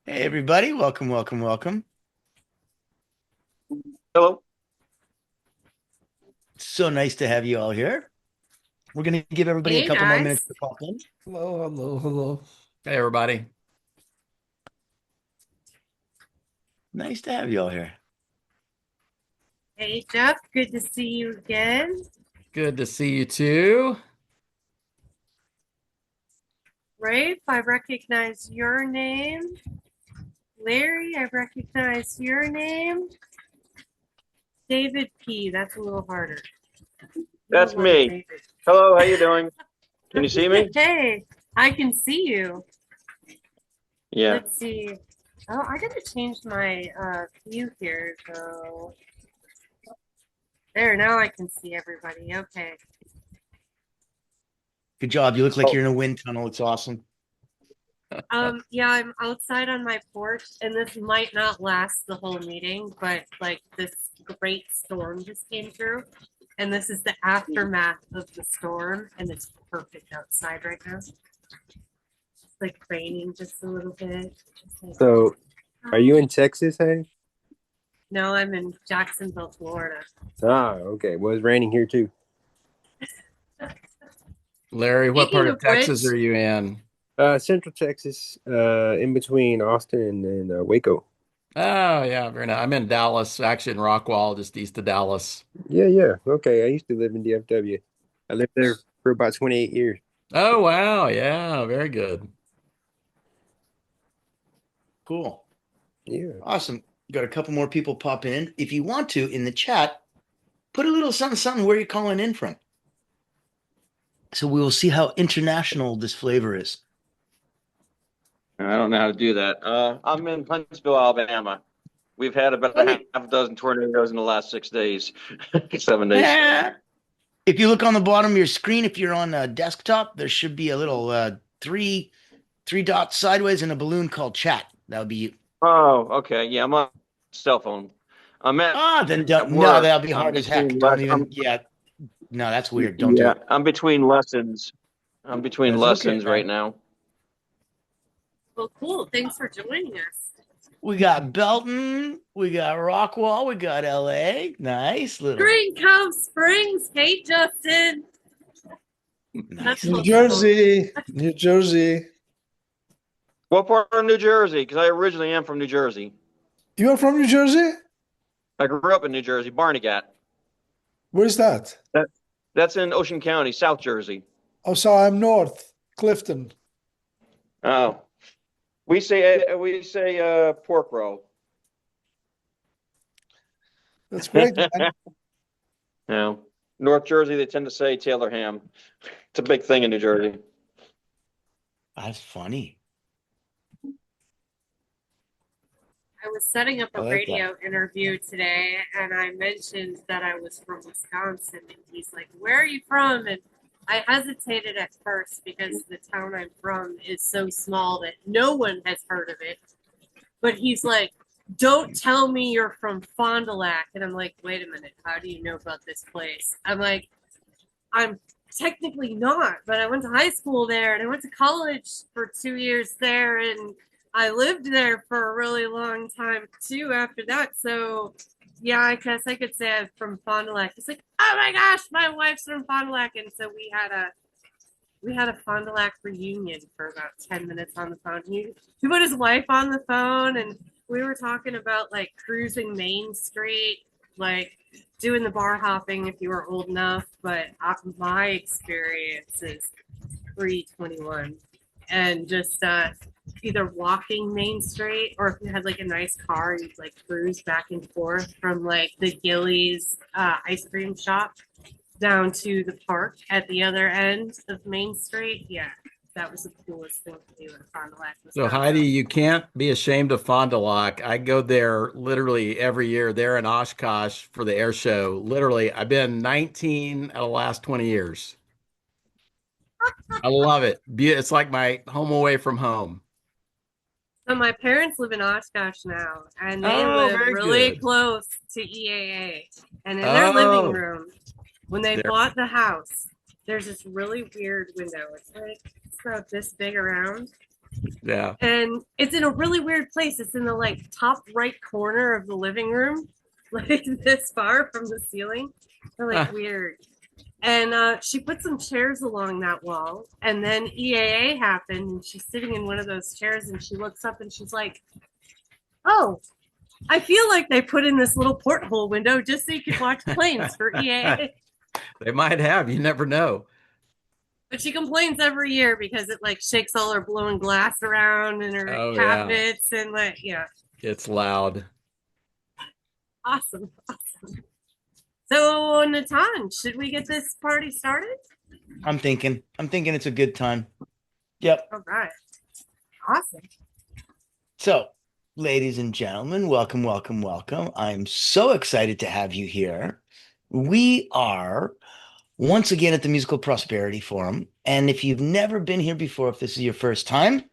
Hey everybody, welcome. Hello. So nice to have you all here. We're gonna give everybody a Hey couple more minutes guys. to pop in. Hello, hello, hello. Hey, everybody. Nice to have you all here. Hey Jeff, good to see you again. Good to see you too. Rafe, I recognize your name. Larry, I recognize your name. David P, that's a little harder. That's Little one me. David. Hello, how you doing? Can you see me? Hey, I can see you. Yeah. Let's see. Oh, I gotta change my view here, so there, now I can see everybody. Okay. Good job. You look like Oh, you're in a wind tunnel. It's awesome. Yeah, I'm outside on my porch, and this might not last the whole meeting, but like this great storm just came through, and this is the aftermath of the storm, and it's perfect outside right now. It's like raining just a little bit. Like, So, are you in Texas, hey? no, I'm in Jacksonville, Florida. Ah, okay. Well, it's raining here too. Larry, what part Speaking of of which, Texas are you in? Central Texas, in between Austin and Waco. Oh, yeah, very nice. I'm in Dallas, actually in Rockwall, just east of Dallas. Yeah, yeah. Okay. I used to live in DFW. I lived there for about 28 years. Oh, wow. Yeah, very good. Cool. Yeah. Awesome. Got a couple more people popping in. If you want to, in the chat, put a little something where you're calling in from. So we will see how international this flavor is. I don't know how to do that. I'm in Huntsville, Alabama. We've had about a Okay. half dozen tornadoes in the last 6 days, 7 days. Eh. If you look on the bottom of your screen, if you're on a desktop, there should be a little three dots sideways and a balloon called chat. That would be you. Oh, okay. Yeah, I'm on cell phone. I'm Ah, then at don't, no, work. that'll be I'm hard as heck. between Don't less. even, yeah, no, that's weird. Don't do Yeah, it. I'm between lessons. I'm between That's okay, lessons right man. now. well, cool. Thanks for joining us. We got Belton, we got Rockwall, we got LA. Nice little, Green Cove Springs. Hey, Justin. That's nice New little close to town. home. Jersey, New Jersey. What part of New Jersey? Because I originally am from New Jersey. You are from New Jersey? I grew up in New Jersey, Barnegat. Where's that? That, that's in Ocean County, South Jersey. Oh, so I'm north, Clifton. Oh, we say pork roll. That's great, man. No, North Jersey they tend to say Taylor ham. It's a big thing in New Jersey. That's funny. I was setting up I a like that. radio interview today, and I mentioned that I was from Wisconsin, and he's like, "Where are you from?" And I hesitated at first because the town I'm from is so small that no one has heard of it. But he's like, "Don't tell me you're from Fond du Lac," and I'm like, "Wait a minute, how do you know about this place?" I'm like, "I'm technically not, but I went to high school there and I went to college for 2 years there and I lived there for a really long time too after that. So yeah, I guess I could say I'm from Fond du Lac." He's like, "Oh my gosh, my wife's from Fond du Lac," and so we had a Fond du Lac reunion for about 10 minutes on the phone. He put his wife on the phone and we were talking about like cruising Main Street, like doing the bar hopping if you were old enough. But my experience is pre-21 and just either walking Main Street or if you had like a nice car, you'd like cruise back and forth from like the Gillies ice cream shop down to the park at the other end of Main Street. Yeah, that was the coolest thing to do in Fond du Lac, So, Heidi, Wisconsin. you can't be ashamed of Fond du Lac. I go there literally every year, there in Oshkosh for the air show. Literally, I've been 19 out of the last 20 years. I love it. It's like my home away from home. So my parents live in Oshkosh now, and they Oh, live very really good. close to EAA. And in their living Oh, room, when they there. bought the house, there's this really weird window. It's about this big around, Yeah. And it's in a really weird place. It's in the like top right corner of the living room, like this far from the ceiling. They're like weird. And she put some chairs along that wall. And then EAA happened. And she's sitting in one of those chairs and she looks up and she's like, oh, I feel like they put in this little porthole window just so you could watch planes for EAA. They might have. You never know. But she complains every year because it like shakes all her blowing glass around and her Oh, yeah. cabinets and like, yeah. It's loud. Awesome. Awesome. So, Natan, should we get this party started? I'm thinking it's a good time. Yep. All right. Awesome. So, ladies and gentlemen, welcome, welcome, welcome. I'm so excited to have you here. We are once again at the Musical Prosperity Forum. And if you've never been here before, if this is your first time,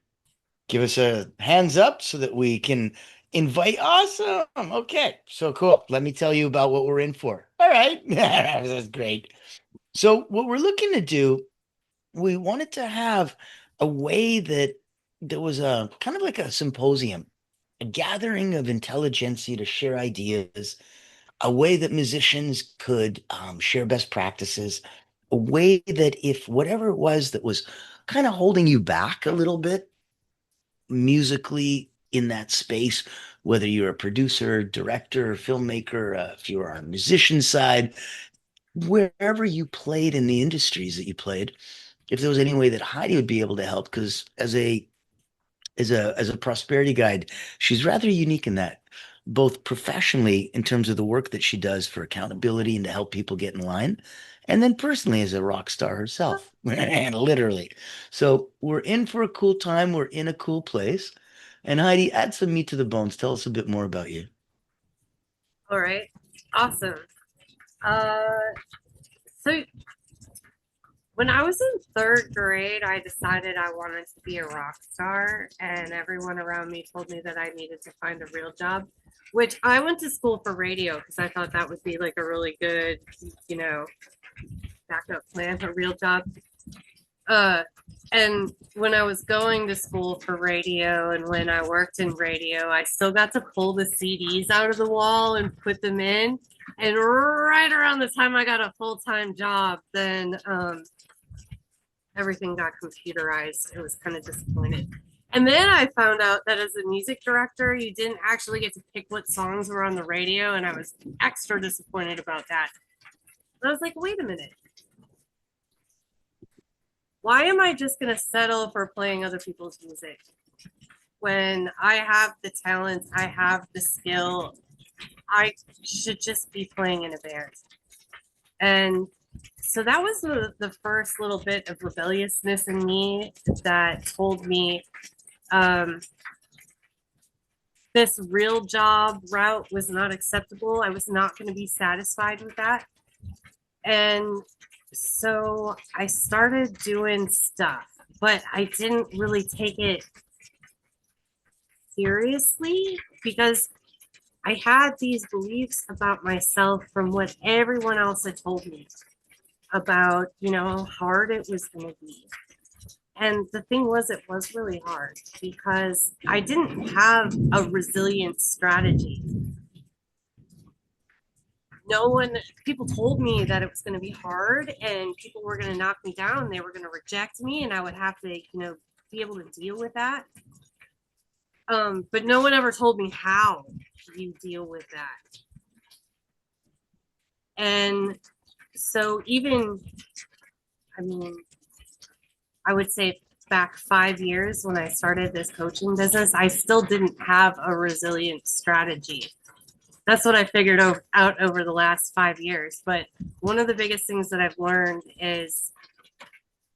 give us a hands up so that we can invite. Awesome. Okay. So cool. Let me tell you about what we're in for. All right. That's great. So what we're looking to do, we wanted to have a way that there was a kind of like a symposium, a gathering of intelligentsia to share ideas, a way that musicians could share best practices, a way that if whatever it was that was kind of holding you back a little bit musically in that space, whether you're a producer, director, filmmaker, if you're on the musician side, wherever you played in the industries that you played, if there was any way that Heidi would be able to help, because as a prosperity guide, she's rather unique in that, both professionally in terms of the work that she does for accountability and to help people get in line, and then personally as a rock star herself, and literally. So we're in for a cool time. We're in a cool place. And Heidi, add some meat to the bones. Tell us a bit more about you. All right. Awesome. So when I was in third grade, I decided I wanted to be a rock star, and everyone around me told me that I needed to find a real job, which I went to school for radio because I thought that would be like a really good, backup plan, a real job. And when I was going to school for radio and when I worked in radio, I still got to pull the CDs out of the wall and put them in. And right around the time I got a full-time job, then everything got computerized. It was kind of disappointed. And then I found out that as a music director, you didn't actually get to pick what songs were on the radio. And I was extra disappointed about that. And I was like, wait a minute. Why am I just going to settle for playing other people's music when I have the talent, I have the skill? I should just be playing in a band. And so that was the first little bit of rebelliousness in me that told me this real job route was not acceptable. I was not going to be satisfied with that. And so I started doing stuff, but I didn't really take it seriously because I had these beliefs about myself from what everyone else had told me about, how hard it was going to be. And the thing was, it was really hard because I didn't have a resilient strategy. People told me that it was going to be hard and people were going to knock me down. They were going to reject me and I would have to, be able to deal with that. But no one ever told me how you deal with that. And so I would say back 5 years when I started this coaching business, I still didn't have a resilient strategy. That's what I figured out over the last 5 years. But one of the biggest things that I've learned is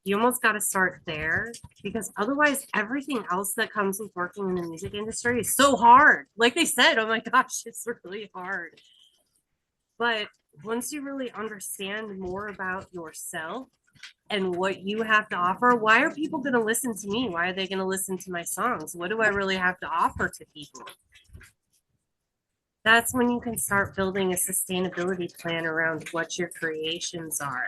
you almost got to start there because otherwise everything else that comes with working in the music industry is so hard. Like they said, oh my gosh, it's really hard. But once you really understand more about yourself and what you have to offer, why are people going to listen to me? Why are they going to listen to my songs? What do I really have to offer to people? that's when you can start building a sustainability plan around what your creations are.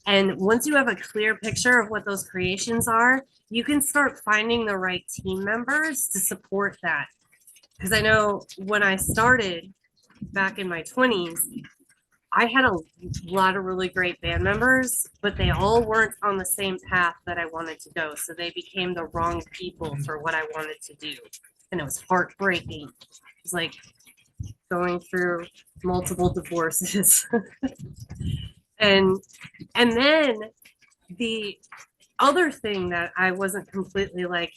And once you have a clear picture of what those creations are, you can start finding the right team members to support that. Because I know when I started back in my 20s, I had a lot of really great band members, but they all weren't on the same path that I wanted to go. So they became the wrong people for what I wanted to do. And it was heartbreaking. It was like going through multiple divorces. and and then the other thing that I wasn't completely like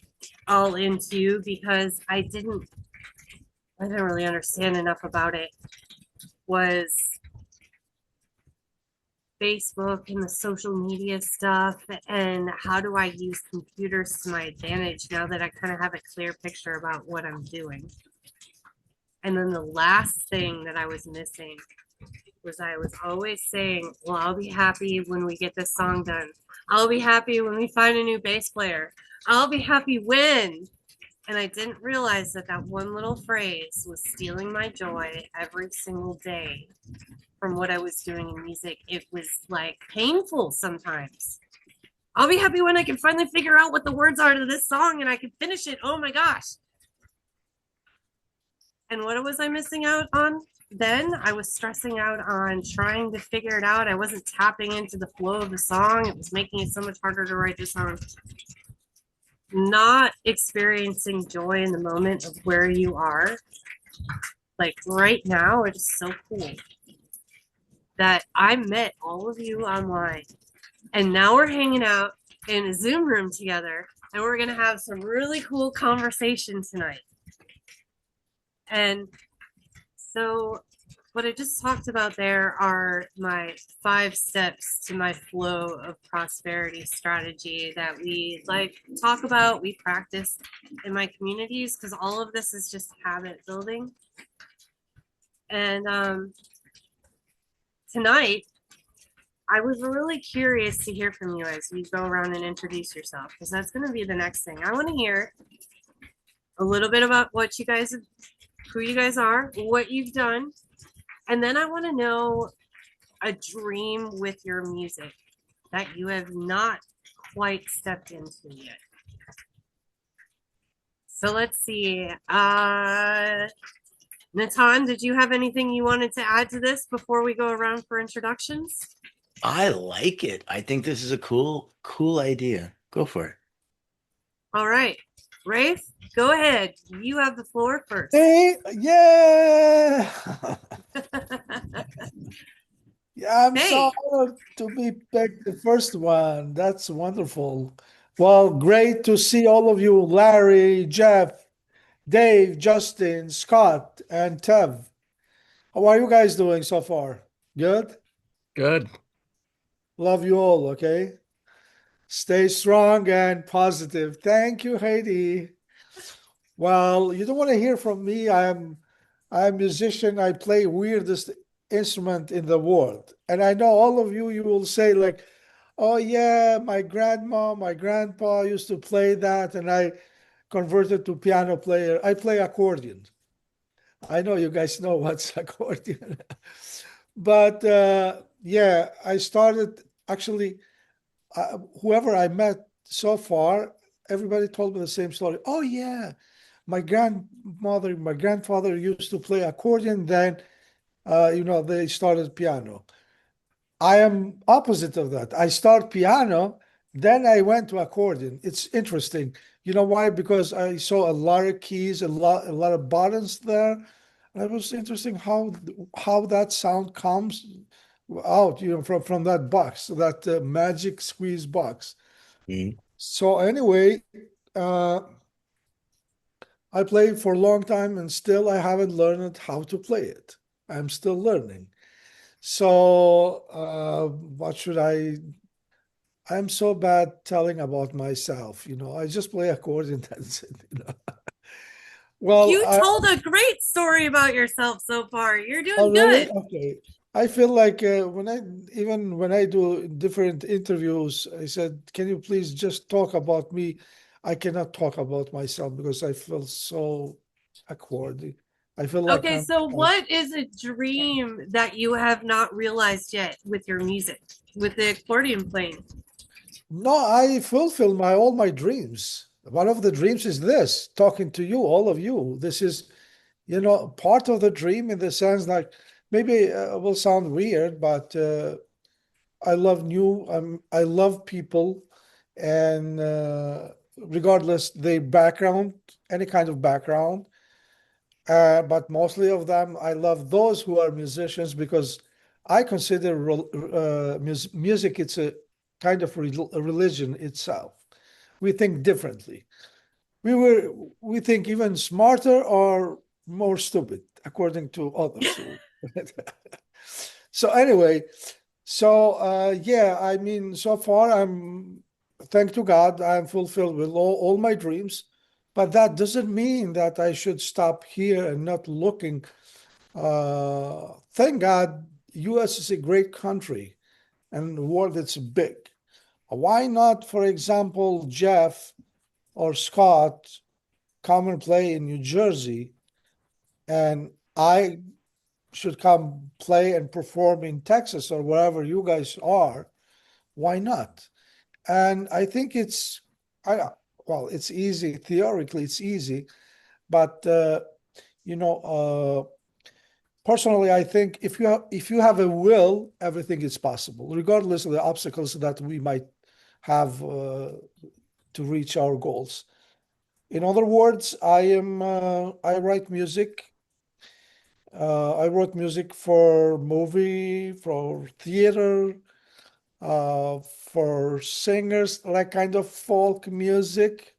all into because I didn't really understand enough about it was Facebook and the social media stuff and how do I use computers to my advantage now that I kind of have a clear picture about what I'm doing. And then the last thing that I was missing was I was always saying, well, I'll be happy when we get this song done. I'll be happy when we find a new bass player. I'll be happy when. And I didn't realize that that one little phrase was stealing my joy every single day from what I was doing in music. It was like painful sometimes. I'll be happy when I can finally figure out what the words are to this song and I can finish it. Oh my gosh. And what was I missing out on? Then I was stressing out on trying to figure it out. I wasn't tapping into the flow of the song. It was making it so much harder to write the song. Not experiencing joy in the moment of where you are, like right now, it is so cool that I met all of you online and now we're hanging out in a Zoom room together and we're going to have some really cool conversation tonight. And so what I just talked about there are my 5 steps to my flow of prosperity strategy that we like talk about, we practice in my communities because all of this is just habit building. And tonight, I was really curious to hear from you as you go around and introduce yourself because that's going to be the next thing. I want to hear a little bit about what you guys, who you guys are, what you've done, and then I want to know a dream with your music that you have not quite stepped into yet. So let's see. Natan, did you have anything you wanted to add to this before we go around for introductions? I like it. I think this is a cool idea. Go for it. All right. Rafe, go ahead. You have the floor first. Hey, yeah. Yeah, I'm Hey. so honored to be picked the first one. That's wonderful. Well, great to see all of you, Larry, Jeff, Dave, Justin, Scott, and Tev. How are you guys doing so far? Good? Good. Love you all, okay? Stay strong and positive. Thank you, Heidi. Well, you don't want to hear from me. I'm a musician. I play weirdest instrument in the world. And I know all of you, you will say like, oh yeah, my grandma, my grandpa used to play that and I converted to piano player. I play accordion. I know you guys know what's accordion. But yeah, I started actually, whoever I met so far, everybody told me the same story. Oh yeah, my grandmother, my grandfather used to play accordion. Then, they started piano. I am opposite of that. I start piano, then I went to accordion. It's interesting. You know why? Because I saw a lot of keys, a lot of buttons there. And it was interesting how that sound comes out, from that box, that magic squeeze box. Mhm. So anyway, uh, I played for a long time and still I haven't learned how to play it. I'm still learning. So, what should I'm so bad telling about myself. I just play accordion. That's it. Well, You told a great story about yourself so far. You're oh, doing really? good. Okay. I feel like when I do different interviews, I said, "Can you please just talk about me?" I cannot talk about myself because I feel so awkward. I feel like Okay, so what is a dream that you have not realized yet with your music, with the accordion playing? no, I fulfill all my dreams. One of the dreams is this, talking to you, all of you. This is, part of the dream in the sense like maybe it will sound weird, but I love people, and regardless their background, any kind of background. But mostly of them, I love those who are musicians because I consider music, it's a kind of a religion itself. We think differently. We were we think even smarter or more stupid, according to others. So anyway, yeah, I mean, so far thank to God, I'm fulfilled with all my dreams, but that doesn't mean that I should stop here and not looking. Thank God, U.S. is a great country and the world is big. Why not, for example, Jeff or Scott come and play in New Jersey, and I should come play and perform in Texas or wherever you guys are? Why not? And I think I well, it's easy. Theoretically, it's easy, but you know, personally, I think if you have a will, everything is possible, regardless of the obstacles that we might have to reach our goals. In other words, I write music. I wrote music for movie, for theater, for singers, like kind of folk music,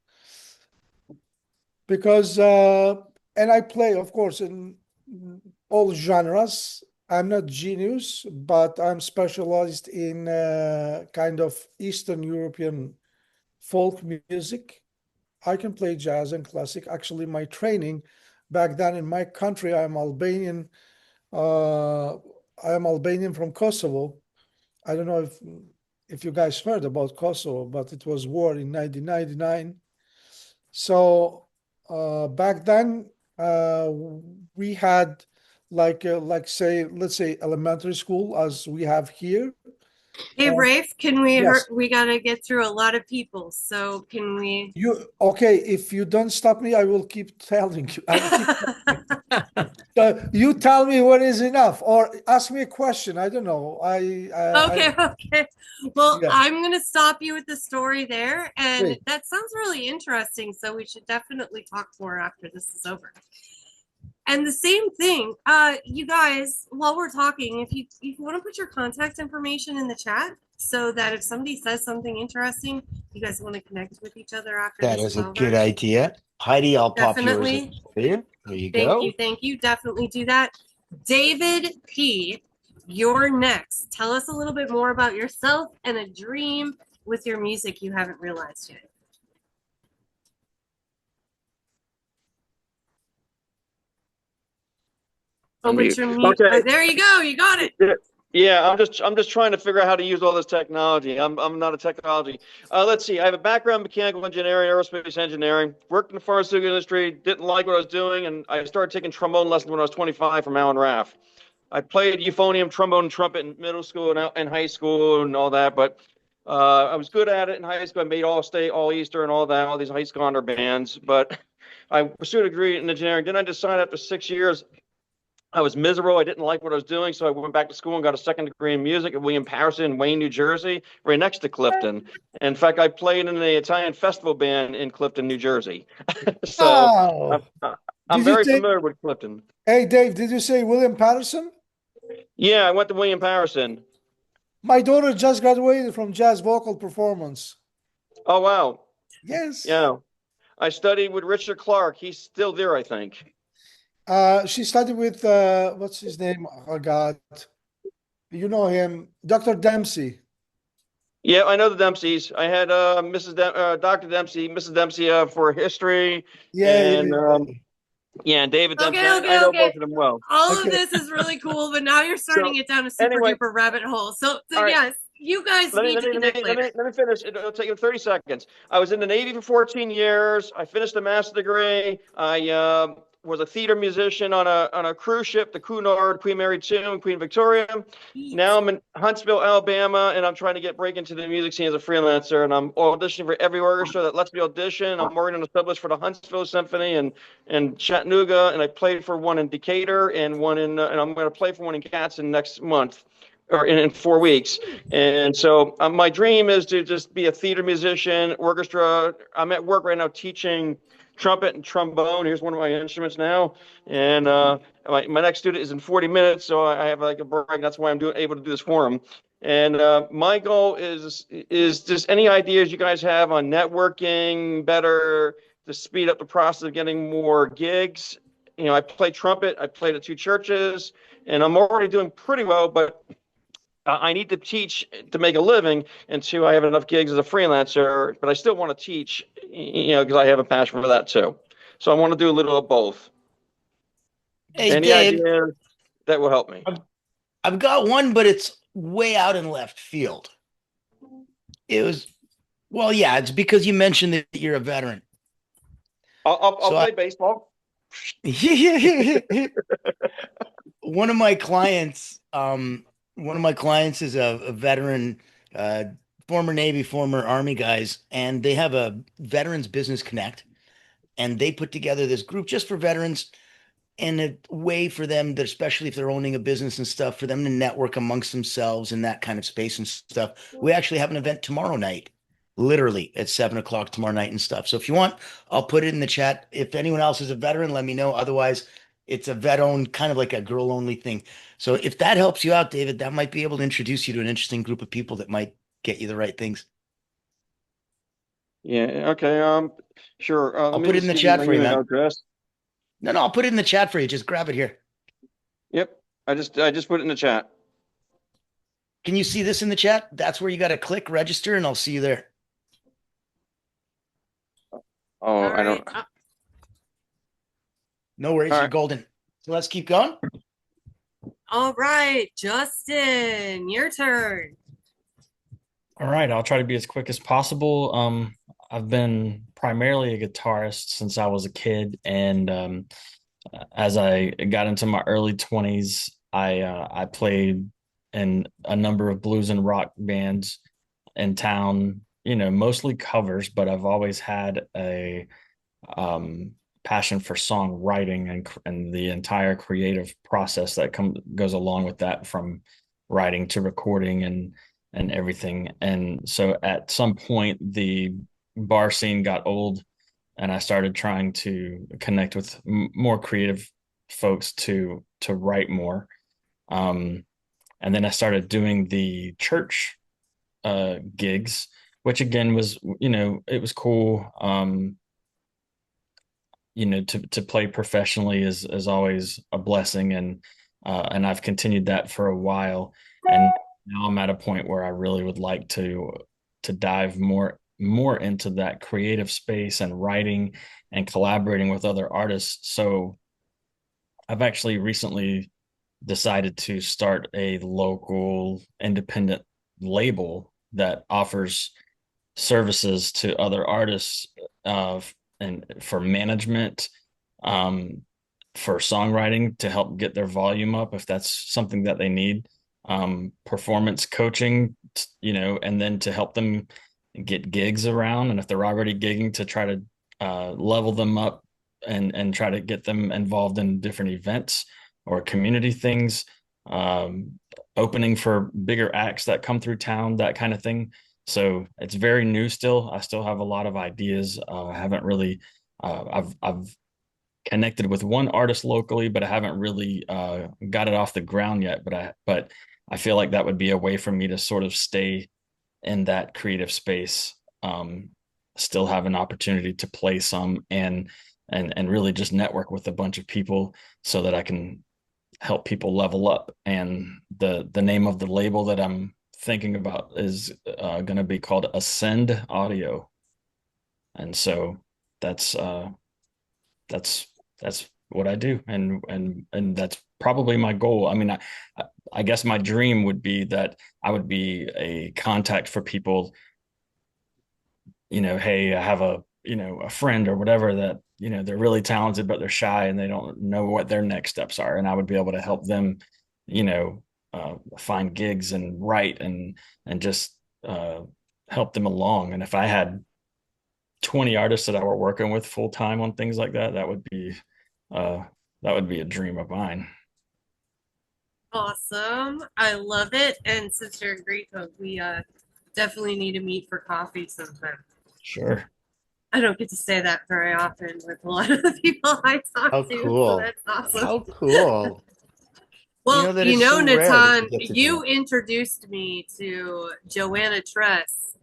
because and I play, of course, in all genres. I'm not genius, but I'm specialized in kind of Eastern European folk music. I can play jazz and classic. Actually, my training back then in my country, uh, I am Albanian from Kosovo. I don't know if you guys heard about Kosovo, but it was war in 1999. So back then we had like say let's say elementary school as we have here. Hey, And Rafe, yes, we gotta get through a lot of people, so can we? you okay? If you don't stop me, I will keep telling you. I will keep. So you tell me what is enough, or ask me a question. I don't know. Okay, okay. Well, Yeah. I'm gonna stop you with the story there, and Great. that sounds really interesting, so we should definitely talk more after this is over. And the same thing, you guys, while we're talking, if you want to put your contact information in the chat so that if somebody says something interesting, you guys want to connect with each other after That this is is a good over, idea. Heidi, I'll pop yours in definitely. for you. There you Thank go. you, thank you. Definitely do that. David P, you're next. Tell us a little bit more about yourself and a dream with your music you haven't realized yet. Oh, but Unmute. you're mute. Okay. There you go. You got it. Yeah, I'm just trying to figure out how to use all this technology. I'm not a technology. Let's see. I have a background in mechanical engineering, aerospace engineering. Worked in the pharmaceutical industry. Didn't like what I was doing, and I started taking trombone lessons when I was 25 from Alan Raff. I played euphonium, trombone, and trumpet in middle school and high school and all that, but I was good at it in high school. I made all state, all Easter, and all that, all these high school honor bands. But I pursued a degree in engineering. Then I decided after 6 years I was miserable. I didn't like what I was doing, so I went back to school and got a second degree in music at William Patterson in Wayne, New Jersey, right next to Clifton. In fact, I played in the Italian festival band in Clifton, New Jersey. So Oh, I'm did you very say? familiar with Clifton. Hey, Dave, did you say William Patterson? Yeah, I went to William Patterson. My daughter just graduated from jazz vocal performance. Oh, wow. Yes. Yeah. I studied with Richard Clark. He's still there, I think. She studied with what's his name? Oh God, you know him, Dr. Dempsey. Yeah, I know the Dempseys. I had Dr. Dempsey, Mrs. Dempsey for history, Yeah, and yeah, yeah, and David Dempsey. Okay, I okay, know okay. both of them well. All of okay. this is really cool, but now you're So starting it down a super anyway, duper rabbit hole. So all right. yes, you guys Let me need let to me let connect me let later. me let me finish. It'll take you 30 seconds. I was in the Navy for 14 years. I finished a master's degree. I was a theater musician on a cruise ship, the Cunard, Queen Mary 2, and Queen Victoria. Now I'm in Huntsville, Alabama, and I'm trying to break into the music scene as a freelancer. And I'm auditioning for every orchestra that lets me audition. I'm working on a sublist for the Huntsville Symphony and Chattanooga, and I played for one in Decatur and one in, and I'm going to play for one in Gadsden next month, or in 4 weeks. And so my dream is to just be a theater musician, orchestra. I'm at work right now teaching trumpet and trombone. Here's one of my instruments now. And my next student is in 40 minutes, so I have like a break. That's why I'm able to do this forum. And my goal is just any ideas you guys have on networking better to speed up the process of getting more gigs. You know, I play trumpet. I played at 2 churches, and I'm already doing pretty well, but I need to teach to make a living, and 2, I have enough gigs as a freelancer, but I still want to teach, you know, because I have a passion for that too. So I want to do a little of both. Hey, Any Dave, ideas that will help me? I've got one, but it's way out in left field. It was, well, yeah, it's because you mentioned that you're a veteran. I'll So play baseball. one of my clients, is a veteran, former Navy, former Army guys, and they have a Veterans Business Connect, and they put together this group just for veterans and a way for them that, especially if they're owning a business and stuff, for them to network amongst themselves in that kind of space and stuff. We actually have an event tomorrow night, literally at 7 o'clock tomorrow night and stuff. So if you want, I'll put it in the chat. If anyone else is a veteran, let me know. Otherwise, it's a vet owned, kind of like a girl only thing. So if that helps you out, David, that might be able to introduce you to an interesting group of people that might get you the right things. Yeah. Okay. Sure. I'll Let me put it in just the give you chat my for you, email man. address. No, I'll put it in the chat for you. Just grab it here. Yep. I just put it in the chat. Can you see this in the chat? That's where you got to click register, and I'll see you there. Oh, All I don't. right. No worries, All you're right. golden. So let's keep going. All right, Justin, your turn. All right, I'll try to be as quick as possible. I've been primarily a guitarist since I was a kid, and as I got into my early 20s, I played in a number of blues and rock bands in town. You know, mostly covers, but I've always had a passion for songwriting and the entire creative process that goes along with that, from writing to recording and everything. And so at some point the bar scene got old, and I started trying to connect with more creative folks to write more. And then I started doing the church gigs, which again was, you know, it was cool. You know, to play professionally is always a blessing, and I've continued that for a while, and now I'm at a point where I really would like to dive more into that creative space and writing and collaborating with other artists. So I've actually recently decided to start a local independent label that offers services to other artists, and for management, um, for songwriting to help get their volume up if that's something that they need, performance coaching, you know, and then to help them get gigs around. And if they're already gigging, to try to level them up and try to get them involved in different events or community things, opening for bigger acts that come through town, that kind of thing. So it's very new still. I still have a lot of ideas. I haven't really, I've connected with one artist locally, but I haven't really got it off the ground yet. But I feel like that would be a way for me to sort of stay in that creative space, still have an opportunity to play some, and really just network with a bunch of people so that I can help people level up. And the name of the label that I'm thinking about is going to be called Ascend Audio. And so that's that's what I do, and that's probably my goal. I mean, I guess my dream would be that I would be a contact for people. You know, hey, I have a friend or whatever that, they're really talented, but they're shy and they don't know what their next steps are. And I would be able to help them, find gigs and write and just help them along. And if I had 20 artists that I were working with full time on things like that, uh, that would be a dream of mine. Awesome. I love it. And since you're in Greek, we definitely need to meet for coffee sometime. Sure. I don't get to say that very often with a lot of the people I talk How to, so cool. that's awesome. How cool. Well, That is so rare that Natan, you get to do you that. introduced me to Joanna Tress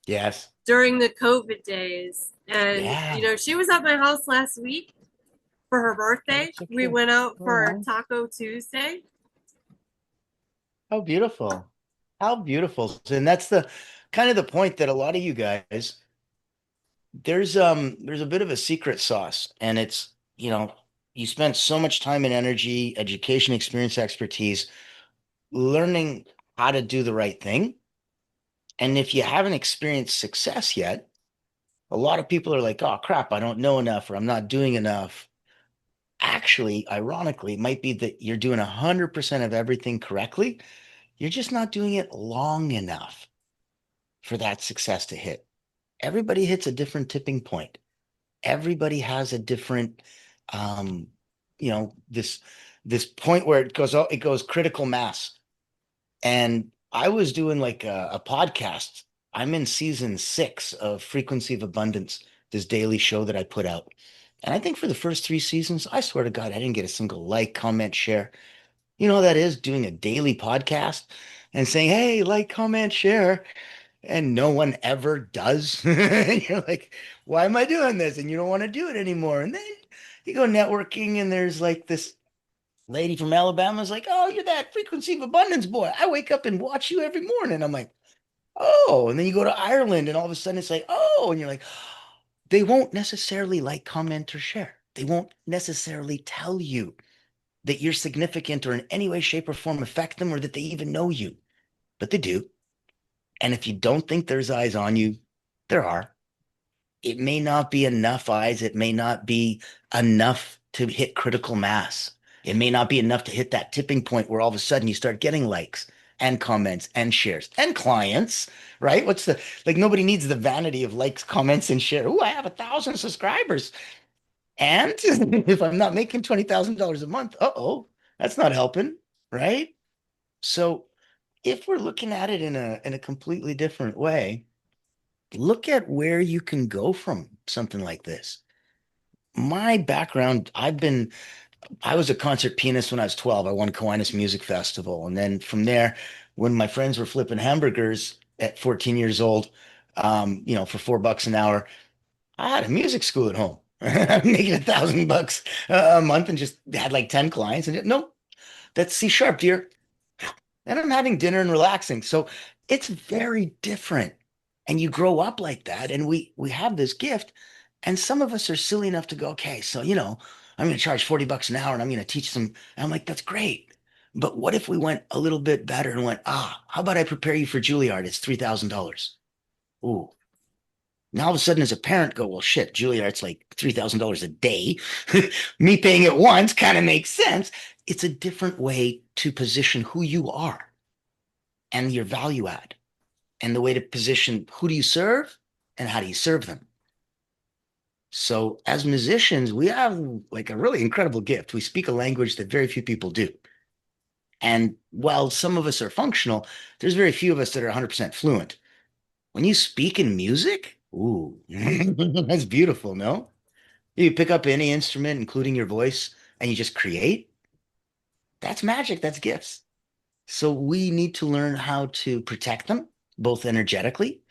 Yes. during the COVID days. And, Yeah. she was at my house last week for her Oh, birthday. that's so We cool. went out for Oh, Taco Tuesday. how beautiful. How beautiful. And that's the kind of the point that a lot of you guys, there's a bit of a secret sauce, and it's, you spent so much time and energy, education, experience, expertise learning how to do the right thing. And if you haven't experienced success yet, a lot of people are like, oh crap, I don't know enough or I'm not doing enough. Actually, ironically, it might be that you're doing 100% of everything correctly. You're just not doing it long enough for that success to hit. Everybody hits a different tipping point. Everybody has a different, um, this point where it goes critical mass. And I was doing like a podcast. I'm in season 6 of Frequency of Abundance, this daily show that I put out. And I think for the first 3 seasons, I swear to God, I didn't get a single like, comment, share. You know how that is, doing a daily podcast and saying, hey, like, comment, share. And no one ever does. And you're like, why am I doing this? And you don't want to do it anymore. And then you go networking, and there's like this lady from Alabama's like, oh, you're that Frequency of Abundance boy. I wake up and watch you every morning. I'm like, oh. And then you go to Ireland, and all of a sudden it's like, oh. And you're like, they won't necessarily like, comment, or share. They won't necessarily tell you that you're significant or in any way, shape, or form affect them or that they even know you, but they do. And if you don't think there's eyes on you, there are. It may not be enough eyes. It may not be enough to hit critical mass. It may not be enough to hit that tipping point where all of a sudden you start getting likes and comments and shares and clients, right? Nobody needs the vanity of likes, comments, and share. Oh, I have 1,000 subscribers. And if I'm not making $20,000 a month, uh-oh, that's not helping, right? So if we're looking at it in a completely different way, look at where you can go from something like this. My background, I was a concert pianist when I was 12. I won Kiwanis Music Festival. And then from there, when my friends were flipping hamburgers at 14 years old, for $4 an hour, I had a music school at home. I'm making $1,000 a month and just had like 10 clients. And no, that's C sharp, dear. And I'm having dinner and relaxing. So it's very different. And you grow up like that. And we have this gift. And some of us are silly enough to go, okay, so I'm going to charge $40 an hour and I'm going to teach them. And I'm like, that's great. But what if we went a little bit better and went, how about I prepare you for Juilliard? It's $3,000. Ooh. Now all of a sudden, as a parent, go, well, shit, Juilliard's like $3,000 a day. Me paying it once kind of makes sense. It's a different way to position who you are and your value add, and the way to position who do you serve and how do you serve them. So as musicians, we have like a really incredible gift. We speak a language that very few people do. And while some of us are functional, there's very few of us that are 100% fluent. When you speak in music, ooh, that's beautiful, no? You pick up any instrument, including your voice, and you just create. That's magic. That's gifts. So we need to learn how to protect them, both energetically,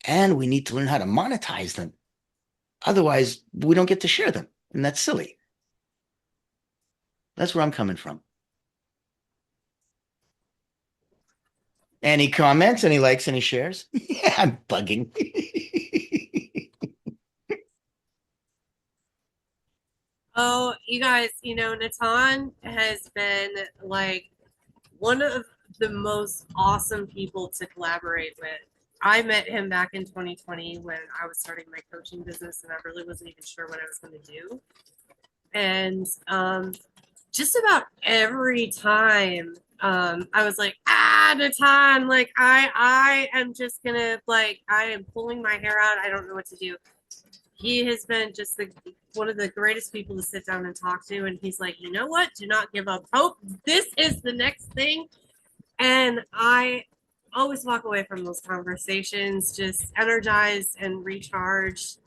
and we need to learn how to monetize them. Otherwise, we don't get to share them, and that's silly. That's where I'm coming from. Any comments? Any likes? Any shares? Yeah, I'm bugging. Oh, you guys, Natan has been like one of the most awesome people to collaborate with. I met him back in 2020 when I was starting my coaching business, and I really wasn't even sure what I was going to do. And just about every time I was like, Natan, like I am just gonna like I am pulling my hair out. I don't know what to do. He has been just one of the greatest people to sit down and talk to, and he's like, you know what? Do not give up hope. This is the next thing. And I always walk away from those conversations just energized and recharged.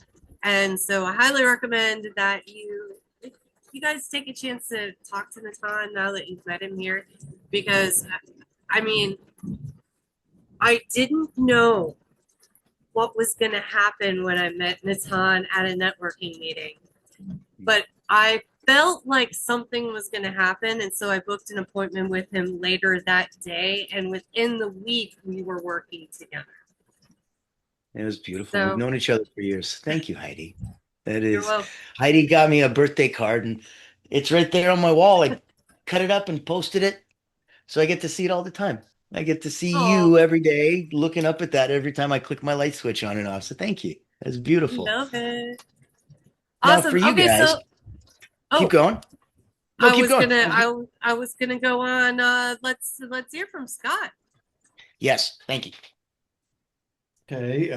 And so I highly recommend that you guys take a chance to talk to Natan now that you've met him here, because I mean, I didn't know what was going to happen when I met Natan at a networking meeting, but I felt like something was going to happen. And so I booked an appointment with him later that day. And within the week, we were working together. It was beautiful. We've So known each other for years. Thank you, Heidi. That you're is, welcome. Heidi got me a birthday card, and it's right there on my wall. I cut it up and posted it, so I get to see it all the time. I get to see Oh, you every day, looking up at that every time I click my light switch on and off. So thank you. That's beautiful. love it. Now for Awesome. you Okay, guys, so keep oh, going. No, I keep was going. gonna I was gonna go on. Let's hear from Scott. Yes, thank you. Okay.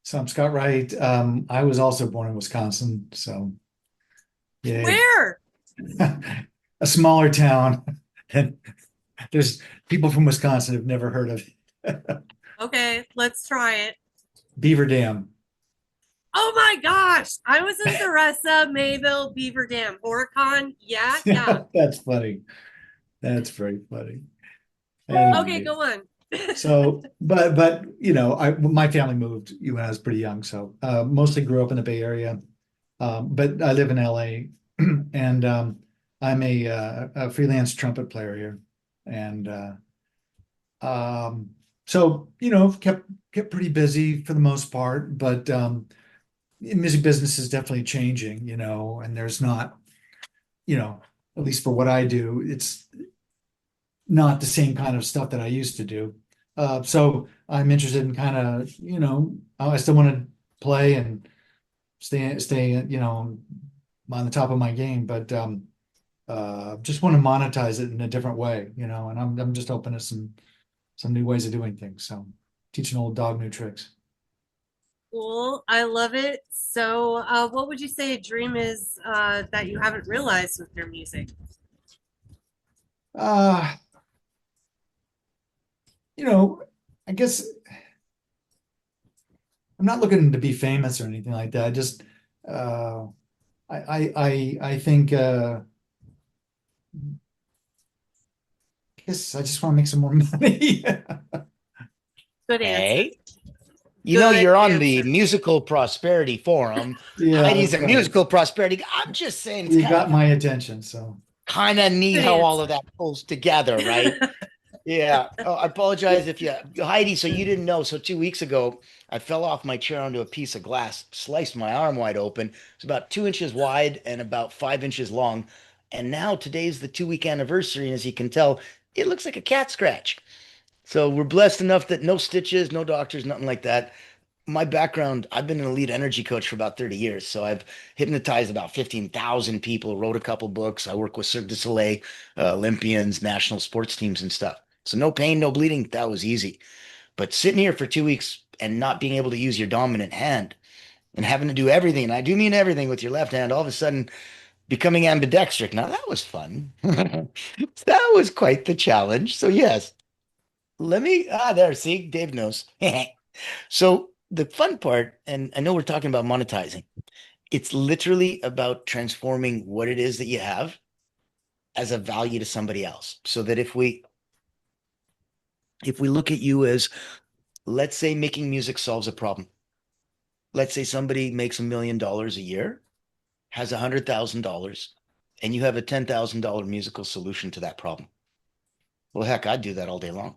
So I'm Scott Wright. I was also born in Wisconsin, so yeah, Where? a smaller town. And there's people from Wisconsin who've never heard of Okay, let's try it. Beaver Dam. Oh my gosh, I was in Theresa, Mayville, Beaver Dam, Horicon. Yeah, yeah. That's funny. That's very funny. Okay, Anyway, go on. so, but my family moved when I was pretty young, so mostly grew up in the Bay Area, but I live in LA, and I'm a freelance trumpet player here, and so kept pretty busy for the most part, but music business is definitely changing, and there's not, at least for what I do, it's not the same kind of stuff that I used to do. So I'm interested in kind of, I still want to play and stay, on the top of my game, but just want to monetize it in a different way, and I'm just open to some new ways of doing things. So teach an old dog new tricks. Cool. I love it. So, what would you say a dream is that you haven't realized with your music? Uh, I guess I'm not looking to be famous or anything like that. Just I think I guess I just want to make some more money. Good answer. Hey, Good you're on the answer. Musical Prosperity Forum. Yeah, Heidi's that's a right. musical prosperity. I'm just saying it's You got my attention, so kind of neat Good how all of answer. that pulls together, right? Yeah. Oh, I apologize if you, Heidi, so you didn't know. So 2 weeks ago, I fell off my chair onto a piece of glass, sliced my arm wide open. It's about 2 inches wide and about 5 inches long. And now today's the 2 week anniversary. And as you can tell, it looks like a cat scratch. So we're blessed enough that no stitches, no doctors, nothing like that. My background, I've been an elite energy coach for about 30 years. So I've hypnotized about 15,000 people, wrote a couple books. I work with Cirque du Soleil, Olympians, national sports teams and stuff. So no pain, no bleeding. That was easy. But sitting here for 2 weeks and not being able to use your dominant hand and having to do everything, and I do mean everything with your left hand, all of a sudden becoming ambidextric. Now that was fun. That was quite the challenge. So yes, there, see, Dave knows. So the fun part, and I know we're talking about monetizing, it's literally about transforming what it is that you have as a value to somebody else. So that if we look at you as, let's say, making music solves a problem. Let's say somebody makes $1 million a year, has $100,000, and you have a $10,000 musical solution to that problem. Well, heck, I'd do that all day long.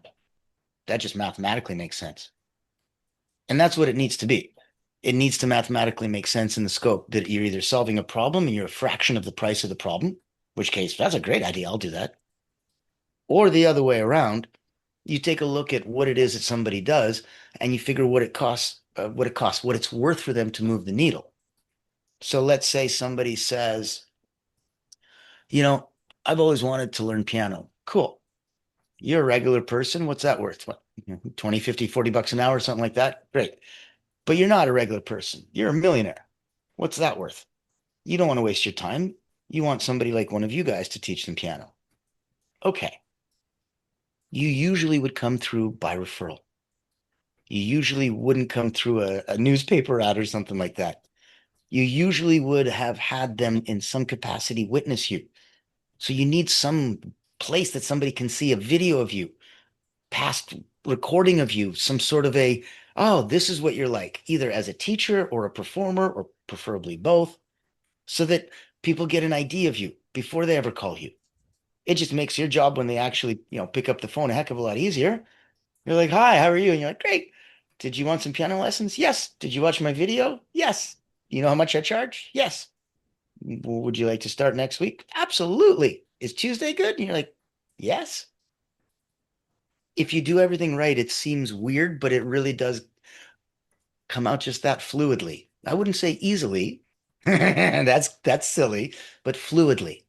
That just mathematically makes sense. And that's what it needs to be. It needs to mathematically make sense in the scope that you're either solving a problem and you're a fraction of the price of the problem, which case, that's a great idea. I'll do that. Or the other way around, You take a look at what it is that somebody does, and you figure what it costs, what it's worth for them to move the needle. So let's say somebody says, you know, I've always wanted to learn piano. Cool. You're a regular person. What's that worth? What, 20, 50, $40 an hour, something like that? Great. But you're not a regular person. You're a millionaire. What's that worth? You don't want to waste your time. You want somebody like one of you guys to teach them piano. Okay. You usually would come through by referral. You usually wouldn't come through a newspaper ad or something like that. You usually would have had them in some capacity witness you. So you need some place that somebody can see a video of you, past recording of you, some sort of oh, this is what you're like, either as a teacher or a performer, or preferably both, so that people get an idea of you before they ever call you. It just makes your job when they actually, pick up the phone a heck of a lot easier. You're like, hi, how are you? And you're like, great. Did you want some piano lessons? Yes. Did you watch my video? Yes. You know how much I charge? Yes. Would you like to start next week? Absolutely. Is Tuesday good? And you're like, yes. If you do everything right, it seems weird, but it really does come out just that fluidly. I wouldn't say easily. That's silly, but fluidly.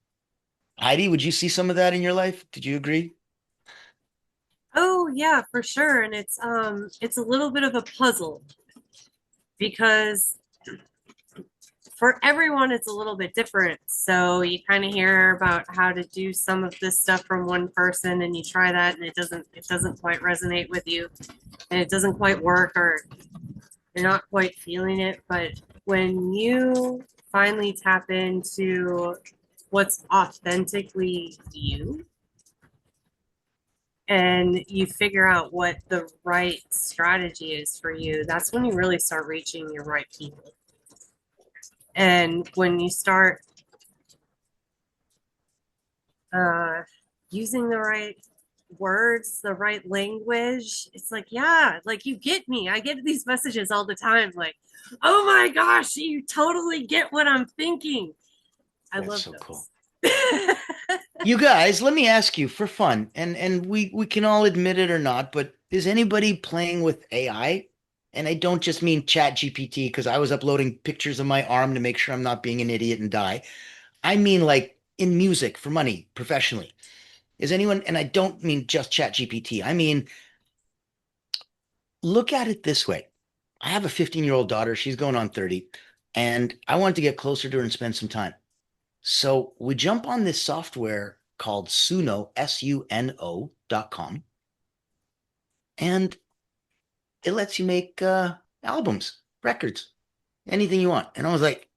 Heidi, would you see some of that in your life? Did you agree? Oh yeah, for sure. And it's a little bit of a puzzle because for everyone it's a little bit different. So you kind of hear about how to do some of this stuff from one person and you try that and it doesn't quite resonate with you and it doesn't quite work or you're not quite feeling it. But when you finally tap into what's authentically you and you figure out what the right strategy is for you, that's when you really start reaching your right people. And when you start uh, using the right words, the right language, it's like, yeah, like you get me. I get these messages all the time, like, oh my gosh, you totally get what I'm thinking. I That's love so cool. those. You guys, let me ask you for fun, and we can all admit it or not, but is anybody playing with AI? And I don't just mean Chat GPT because I was uploading pictures of my arm to make sure I'm not being an idiot and die. I mean like in music for money, professionally. Is anyone, and I don't mean just Chat GPT. I mean, look at it this way. I have a 15-year-old daughter. She's going on 30, and I wanted to get closer to her and spend some time. So we jump on this software called Suno, Suno.com, and it lets you make albums, records, anything you want. And I was like,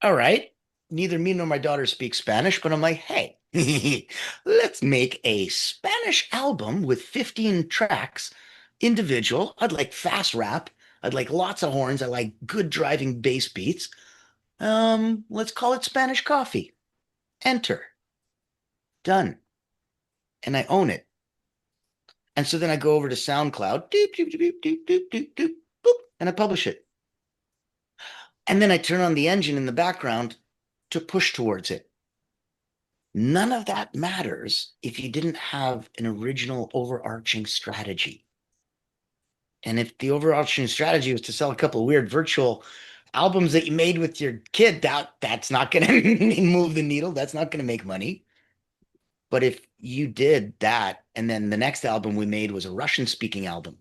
all right, neither me nor my daughter speak Spanish, but I'm like, hey, let's make a Spanish album with 15 tracks, individual. I'd like fast rap. I'd like lots of horns. I like good driving bass beats. Let's call it Spanish Coffee. Enter. Done. And I own it. And so then I go over to SoundCloud, doop, doop, doop, doop, doop, doop, doop, boop, and I publish it. And then I turn on the engine in the background to push towards it. None of that matters if you didn't have an original overarching strategy. And if the overarching strategy was to sell a couple of weird virtual albums that you made with your kid, that's not going to move the needle. That's not going to make money. But if you did that, and then the next album we made was a Russian speaking album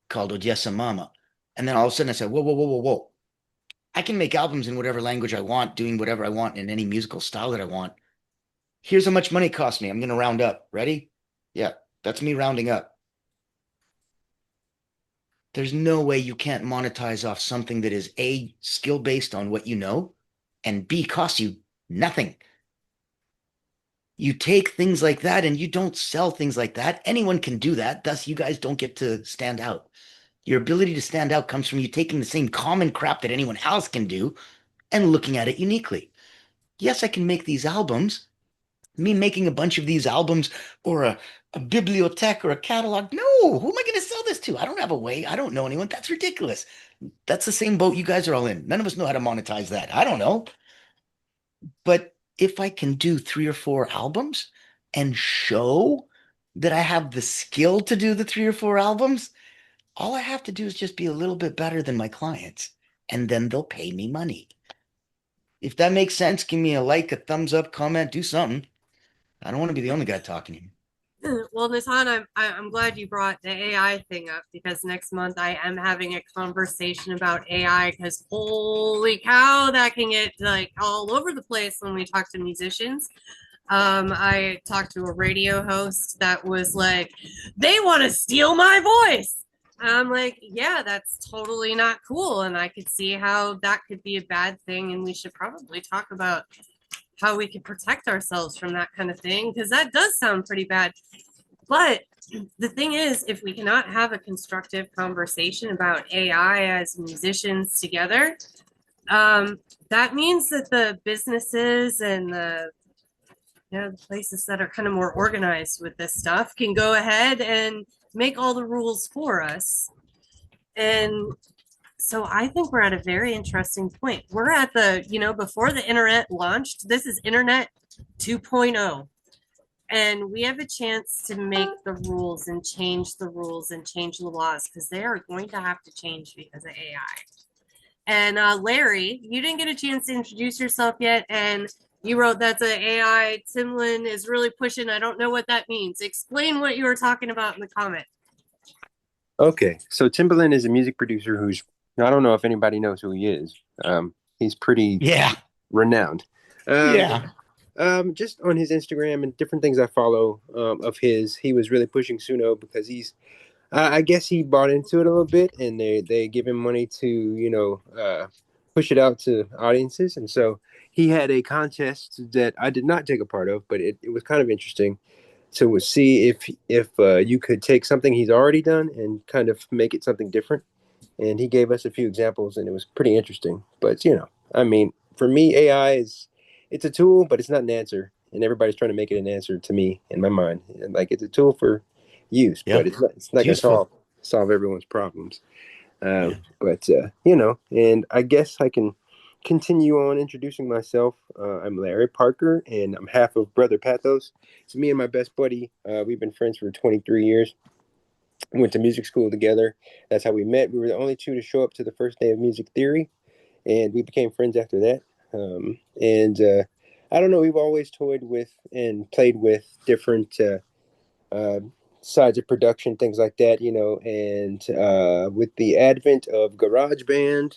called Odessa Mama. And then all of a sudden I said, whoa, whoa, whoa, whoa, whoa. I can make albums in whatever language I want, doing whatever I want in any musical style that I want. Here's how much money it cost me. I'm going to round up. Ready? Yeah, that's me rounding up. There's no way you can't monetize off something that is A, skill based on what you know, and B, costs you nothing. You take things like that and you don't sell things like that. Anyone can do that. Thus, you guys don't get to stand out. Your ability to stand out comes from you taking the same common crap that anyone else can do and looking at it uniquely. Yes, I can make these albums. Me making a bunch of these albums or a bibliothèque or a catalog. No, who am I going to sell this to? I don't have a way. I don't know anyone. That's ridiculous. That's the same boat you guys are all in. None of us know how to monetize that. I don't know. But if I can do 3 or 4 albums and show that I have the skill to do the 3 or 4 albums. All I have to do is just be a little bit better than my clients, and then they'll pay me money. If that makes sense, give me a like, a thumbs up, comment, do something. I don't want to be the only guy talking to you. Well, Natan, I'm glad you brought the AI thing up because next month I am having a conversation about AI because holy cow, that can get like all over the place when we talk to musicians. I talked to a radio host that was like, they want to steal my voice. And I'm like, yeah, that's totally not cool. And I could see how that could be a bad thing. And we should probably talk about how we can protect ourselves from that kind of thing because that does sound pretty bad. But the thing is, if we cannot have a constructive conversation about AI as musicians together, that means that the businesses and the places that are kind of more organized with this stuff can go ahead and make all the rules for us. And so I think we're at a very interesting point. We're at before the internet launched, this is internet 2.0. And we have a chance to make the rules and change the rules and change the laws because they are going to have to change because of AI. And Larry, you didn't get a chance to introduce yourself yet, and you wrote that's an AI. Timlin is really pushing. I don't know what that means. Explain what you were talking about in the comment. Okay, so Timbaland is a music producer who's, I don't know if anybody knows who he is. He's pretty Yeah. renowned. Yeah. Just on his Instagram and different things I follow of his, he was really pushing Suno because I guess he bought into it a little bit, and they give him money to push it out to audiences, and so he had a contest that I did not take a part of, but it was kind of interesting to see if you could take something he's already done and kind of make it something different. And he gave us a few examples, and it was pretty interesting. But I mean, for me, AI it's a tool, but it's not an answer. And everybody's trying to make it an answer to me in my mind. And like it's a tool for use, but Yep. it's not It's going to useful. solve everyone's problems. Yeah. But and I guess I can continue on introducing myself. I'm Larry Parker, and I'm half of Brother Pathos. It's me and my best buddy. We've been friends for 23 years. We went to music school together. That's how we met. We were the only two to show up to the first day of music theory, and we became friends after that. And I don't know. We've always toyed with and played with different uh, sides of production, things like that, And with the advent of GarageBand,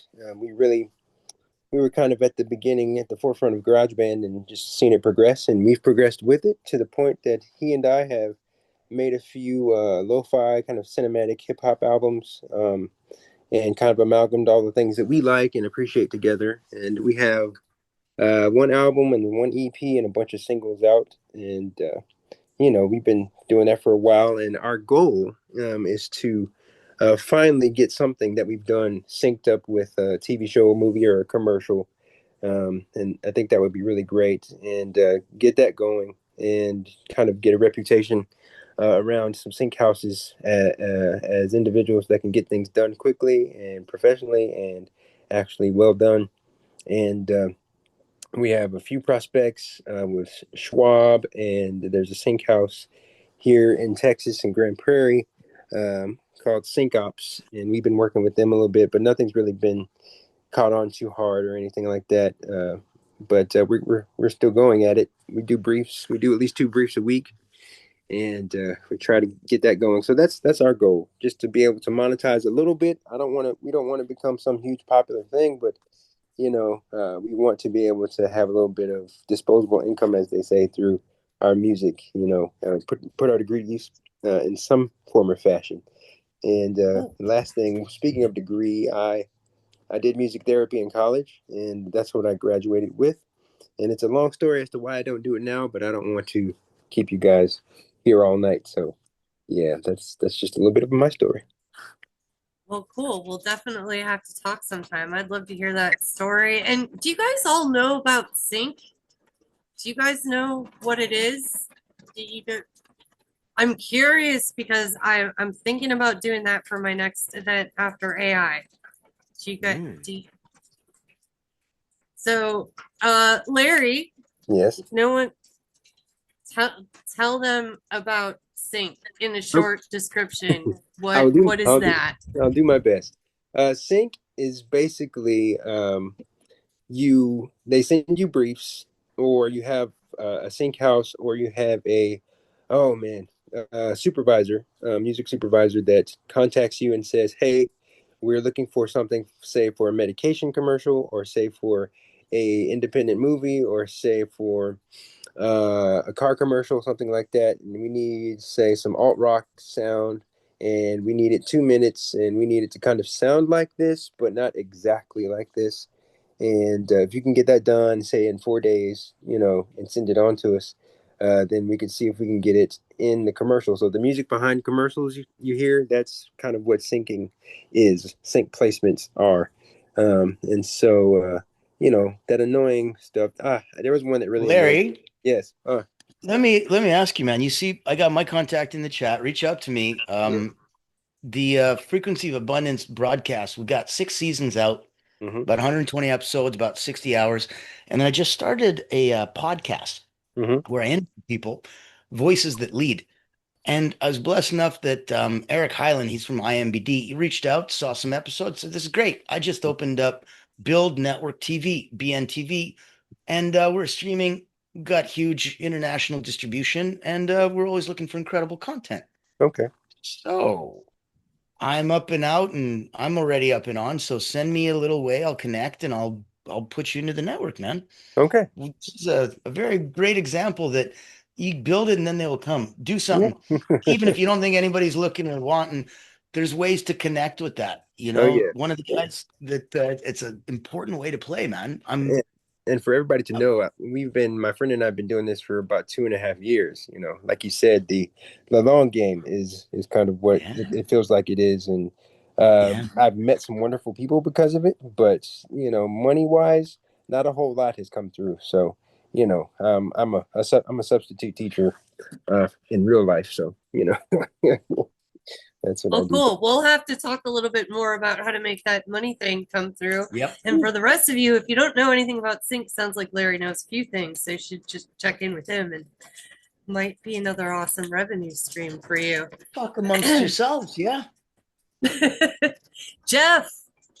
we were kind of at the beginning, at the forefront of GarageBand, and just seen it progress. And we've progressed with it to the point that he and I have made a few lo-fi kind of cinematic hip hop albums, and kind of amalgamated all the things that we like and appreciate together. And we have one album and one EP and a bunch of singles out, and we've been doing that for a while, and our goal is to finally get something that we've done synced up with a TV show, a movie, or a commercial. And I think that would be really great, and get that going and kind of get a reputation around some sync houses as individuals that can get things done quickly and professionally and actually well done. And we have a few prospects with Schwab, and there's a sync house here in Texas in Grand Prairie called Sync Ops, and we've been working with them a little bit, but nothing's really been caught on too hard or anything like that. But we're still going at it. We do briefs. We do at least 2 briefs a week, and we try to get that going. So that's our goal, just to be able to monetize a little bit. We don't want to become some huge popular thing, but we want to be able to have a little bit of disposable income, as they say, through our music. Put our degree to use in some form or fashion. And the last thing, speaking of degree, I did music therapy in college, and that's what I graduated with. And it's a long story as to why I don't do it now, but I don't want to keep you guys here all night. So, yeah, that's just a little bit of my story. Well, cool. We'll definitely have to talk sometime. I'd love to hear that story. And do you guys all know about sync? Do you guys know what it is? Do you know? I'm curious because I'm thinking about doing that for my next event after AI. Do you guys do you, so Larry, Yes. no one tell them about sync in a Nope. short description? I'll do. What is that? I'll do my best. Sync is basically they send you briefs, or you have a sync house, or you have a supervisor, music supervisor that contacts you and says, "Hey, we're looking for something, say for a medication commercial, or say for a independent movie, or say for a car commercial, something like that. And we need, say, some alt rock sound, and we need it 2 minutes, and we need it to kind of sound like this, but not exactly like this. And if you can get that done, say in 4 days, and send it on to us, then we can see if we can get it in the commercial. So the music behind commercials you hear, that's kind of what syncing is. Sync placements are. And so, that annoying stuff. There was one that really annoyed. Larry, Yes. let me ask you, man. You see, I got my contact in the chat. Reach out to me. The Frequency of Abundance broadcast. We got 6 seasons out, Mm-hmm. about 120 episodes, about 60 hours, and then I just started a podcast Mm-hmm. where I interview people, voices that lead. And I was blessed enough that Eric Hyland, he's from IMBD, he reached out, saw some episodes, said, "This is great. I just opened up Build Network TV, BNTV, and we're streaming, got huge international distribution, and we're always looking for incredible content." Okay. So I'm up and out, and I'm already up and on. So send me a little way, I'll connect, and I'll put you into the network, man. Okay. This is a very great example that you build it and then they will come. Do Yeah. something. Even if you don't think anybody's looking or wanting, there's ways to connect with that. Oh yeah. One of the guys that it's an important way to play, man. And, and for everybody to know, my friend and I have been doing this for about 2.5 years. Like you said, the long game is kind of what Yeah, it feels like it is. And yeah. I've met some wonderful people because of it, but money wise, not a whole lot has come through. So, I'm a substitute teacher in real life. So, that's what I Oh, do. cool. We'll have to talk a little bit more about how to make that money thing come through. Yep. And for the rest of you, if you don't know anything about sync, sounds like Larry knows a few things. So you should just check in with him, and might be another awesome revenue stream for you. Talk amongst yourselves. Yeah. Jeff,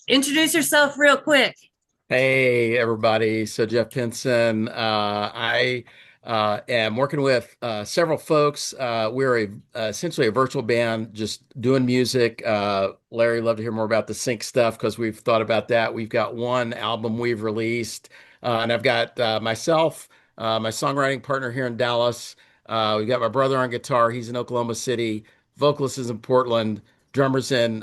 introduce yourself real quick. Hey, everybody. So, Jeff Pinson. I am working with several folks. We're essentially a virtual band just doing music. Larry, love to hear more about the sync stuff because we've thought about that. We've got one album we've released, and I've got myself, my songwriting partner here in Dallas. We've got my brother on guitar. He's in Oklahoma City. Vocalist is in Portland. Drummers in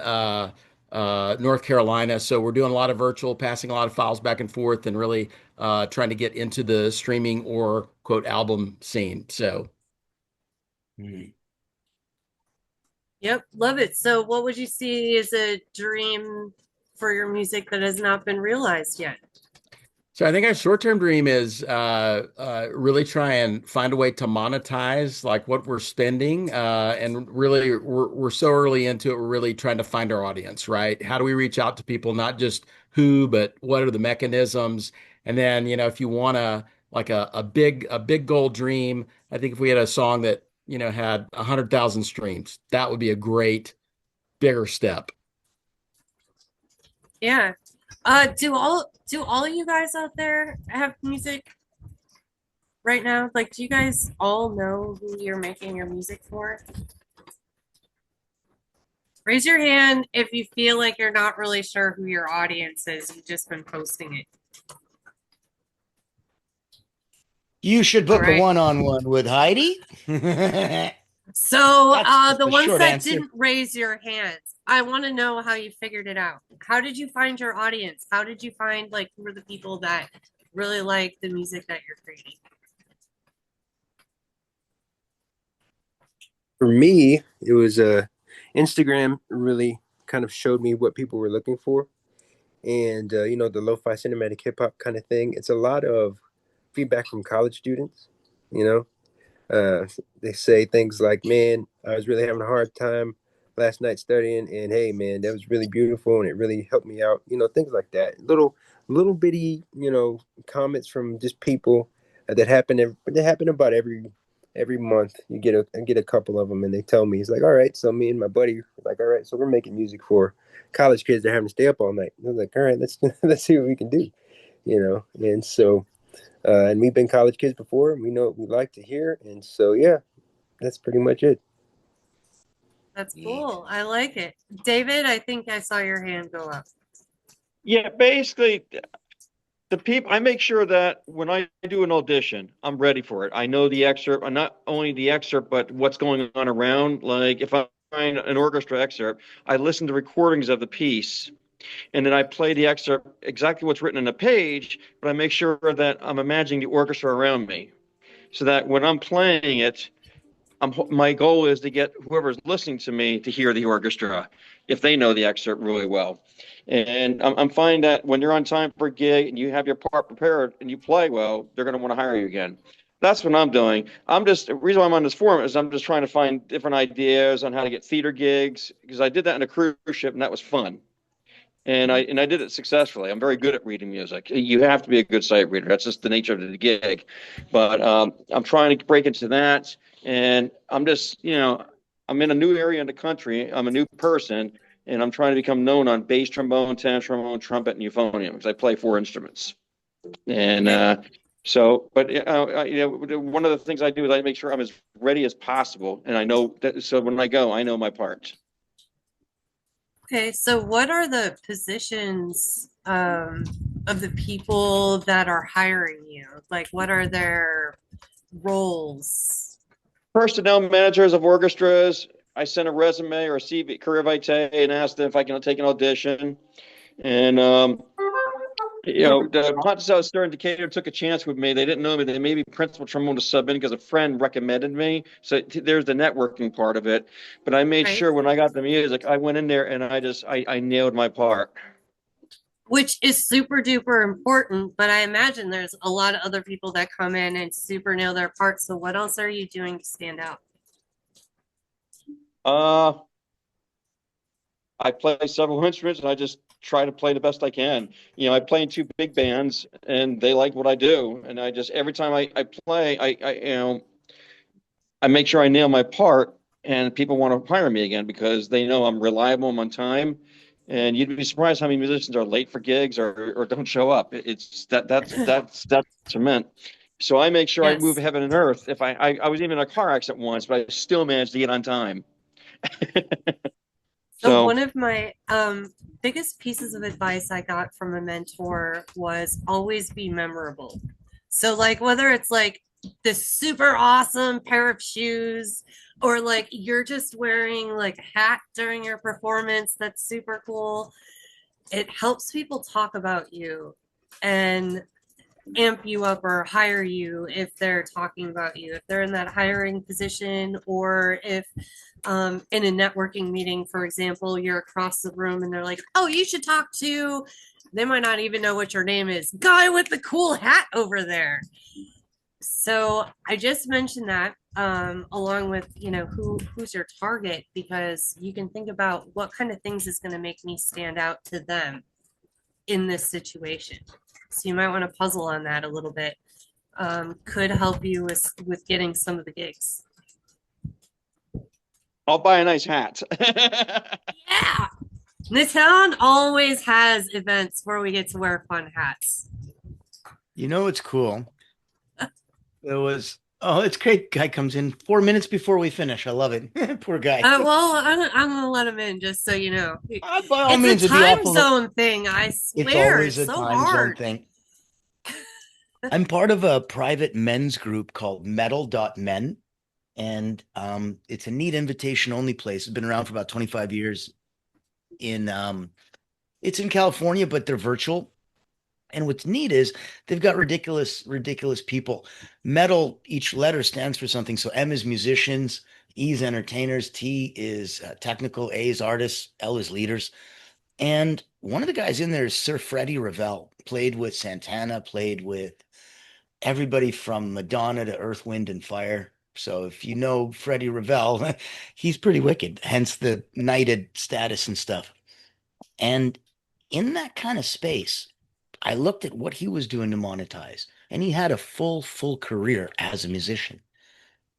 North Carolina. So we're doing a lot of virtual, passing a lot of files back and forth, and really trying to get into the streaming or quote album scene. So, Yep, love it. So, what would you see as a dream for your music that has not been realized yet? I think our short-term dream is really try and find a way to monetize like what we're spending, and really we're so early into it. We're really trying to find our audience, right? How do we reach out to people? Not just who, but what are the mechanisms? And then if you want a big goal dream, I think if we had a song that had 100,000 streams, that would be a great bigger step. Yeah. Do all you guys out there have music right now? Like, do you guys all know who you're making your music for? Raise your hand if you feel like you're not really sure who your audience is. You've just been posting it. You should book a right. one-on-one with Heidi. So That's the a ones short that answer. didn't raise your hands, I want to know how you figured it out. How did you find your audience? How did you find like who are the people that really like the music that you're creating? For me, it was Instagram really kind of showed me what people were looking for, and the lo-fi cinematic hip hop kind of thing. It's a lot of feedback from college students. You know, they say things like, "Man, I was really having a hard time last night studying, and hey, man, that was really beautiful, and it really helped me out." Things like that. Little bitty, comments from just people that happen. They happen about every every month you get I get a couple of them, and they tell me, he's like, all right, so me and my buddy are like, all right, so we're making music for college kids that are having to stay up all night. And I was like, all right, let's let's see what we can do, you know. And so and we've been college kids before, and we know what we like to hear, and so yeah, that's pretty much it. That's cool. I like it. David, I think I saw your hand go up. Yeah, basically, the people, I make sure that when I do an audition, I'm ready for it. I know the excerpt, and not only the excerpt, but what's going on around. Like if I find an orchestra excerpt, I listen to recordings of the piece, and then I play the excerpt exactly what's written on the page, but I make sure that I'm imagining the orchestra around me, so that when I'm playing it, my goal is to get whoever's listening to me to hear the orchestra if they know the excerpt really well. And I'm finding that when you're on time for a gig and you have your part prepared and you play well, they're going to want to hire you again. That's what I'm doing. The reason why I'm on this forum is I'm just trying to find different ideas on how to get theater gigs because I did that in a cruise ship and that was fun. And I did it successfully. I'm very good at reading music. You have to be a good sight reader. That's just the nature of the gig. But I'm trying to break into that, and I'm in a new area in the country. I'm a new person, and I'm trying to become known on bass trombone, tenor trombone, trumpet, and euphonium because I play four instruments. And Okay. one of the things I do is I make sure I'm as ready as possible, and I know that. So when I go, I know my part. Okay, so what are the positions of the people that are hiring you? Like, what are their roles? Personnel managers of orchestras. I send a resume or a CV, career vitae, and ask them if I can take an audition. And the Ponticello Star Indicator took a chance with me. They didn't know me. They made me principal trombone to sub in because a friend recommended me. So there's the networking part of it. But I made Right? sure when I got the music, I went in there and I nailed my part. Which is super duper important, but I imagine there's a lot of other people that come in and super nail their parts. So what else are you doing to stand out? Uh, I play several instruments and I just try to play the best I can. I play in two big bands and they like what I do. And I just, every time I play, I make sure I nail my part and people want to hire me again because they know I'm reliable, I'm on time. And you'd be surprised how many musicians are late for gigs or don't show up. It's that's cement. So I make sure I move Yes. heaven and earth. If I was even in a car accident once, but I still managed to get on time. So So one of my biggest pieces of advice I got from a mentor was always be memorable. So like whether it's like this super awesome pair of shoes or like you're just wearing like a hat during your performance that's super cool, it helps people talk about you and amp you up or hire you if they're talking about you, if they're in that hiring position, or if in a networking meeting, for example, you're across the room and they're like, oh, you should talk to, they might not even know what your name is, guy with the cool hat over there. So I just mentioned that along with who's your target because you can think about what kind of things is going to make me stand out to them in this situation. So you might want to puzzle on that a little bit. Could help you with getting some of the gigs. I'll buy a nice hat. Yeah, the town always has events where we get to wear fun hats. You know what's cool? There was it's great. Guy comes in 4 minutes before we finish. I love it. Poor guy. Well, I'm gonna let him in just so you know. By all It's a means, it'd be time awful. zone thing. I It's swear, always it's a so time zone hard. thing. I'm part of a private men's group called Metal.men, and it's a neat invitation only place. It's been around for about 25 years. In It's in California, but they're virtual. And what's neat is they've got ridiculous people. Metal, each letter stands for something. So M is musicians, E is entertainers, T is technical, A is artists, L is leaders. And one of the guys in there is Sir Freddie Ravel, played with Santana, played with everybody from Madonna to Earth, Wind, and Fire. So if you know Freddie Ravel, he's pretty wicked, hence the knighted status and stuff. And in that kind of space, I looked at what he was doing to monetize, and he had a full career as a musician.